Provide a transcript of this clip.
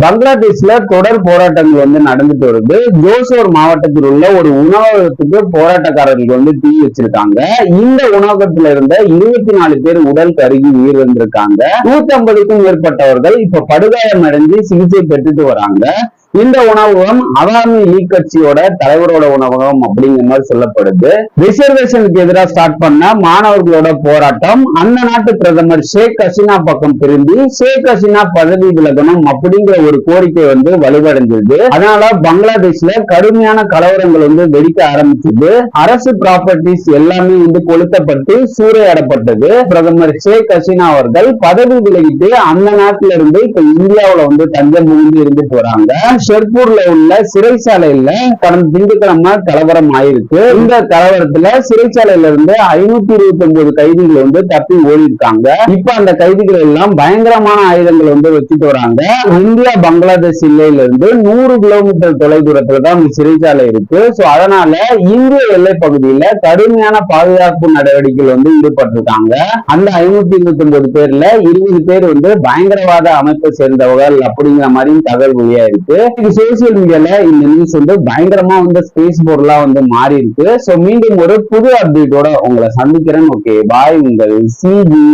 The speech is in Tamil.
பங்களாதேஷ்ல தொடர் போராட்டங்கள் நடந்துட்டு வருது. ஜோசோர் மாவட்டத்தில் உள்ள ஒரு உணவகத்துக்கு போராட்டக்காரர்கள் தீ வச்சிருக்காங்க. இந்த உணவகத்துல இருந்த 24 பேர் உடல் கருகி உயிர் வந்திருக்காங்க. 150க்கும் மேற்பட்டவர்கள் இப்ப படுகாயம் அடைஞ்சு சிகிச்சை பெற்றுட்டு வராங்க. இந்த உணவகம் அவாமி லீக் கட்சியோட தலைவரோட உணவகம் அப்படிங்கிற மாதிரி சொல்லப்படுது. ரிசர்வேஷனுக்கு எதிராக ஸ்டார்ட் பண்ண மாணவர்களோட போராட்டம் அந்த நாட்டு பிரதமர் ஷேக் ஹசீனா பக்கம் திரும்பி ஷேக் ஹசீனா பதவி விலகணும் அப்படிங்கிற ஒரு கோரிக்கை வலுவடைஞ்சது. அதனால பங்களாதேஷ்ல கடுமையான கலவரங்கள் வெடிக்க ஆரம்பிச்சது. அரசு ப்ராப்பர்ட்டிஸ் எல்லாமே கொளுத்தப்பட்டு சூறையாடப்பட்டது. பிரதமர் ஷேக் ஹசீனா அவர்கள் பதவி விலகிட்டு அந்த நாட்டில இருந்து இப்ப இந்தியாவில தஞ்சம் புகுந்து இருந்துட்டு வராங்க. ஷெர்பூர்ல உள்ள சிறைச்சாலையில கடந்த திங்கட்கிழமை கலவரம் ஆயிருக்கு. இந்த கலவரத்துல சிறைச்சாலையில இருந்து 529 கைதிகள் தப்பி ஓடி இருக்காங்க. இப்ப அந்த கைதிகள் எல்லாம் பயங்கரமான ஆயுதங்கள் வச்சுட்டு வராங்க. இந்தியா பங்களாதேஷ் எல்லையில இருந்து 100 கிலோமீட்டர் தொலைதூரத்துல தான் இந்த சிறைச்சாலை இருக்கு. அதனால இந்திய எல்லை பகுதியில கடுமையான பாதுகாப்பு நடவடிக்கைகள் ஈடுபட்டிருக்காங்க. அந்த 529 பேர்ல 20 பேர் பயங்கரவாத அமைப்பை சேர்ந்தவர்கள் அப்படிங்கிற மாதிரி தகவல் வெளியா இருக்கு. சோசியல் மீடியால இந்த நியூஸ் பயங்கரமா ஸ்பேஸ் பொருளா மாறி இருக்கு. மீண்டும் ஒரு புது அப்டேட்டோட உங்களை சந்திக்கிறேன். ஓகே, பாய். உங்கள் சிஜி.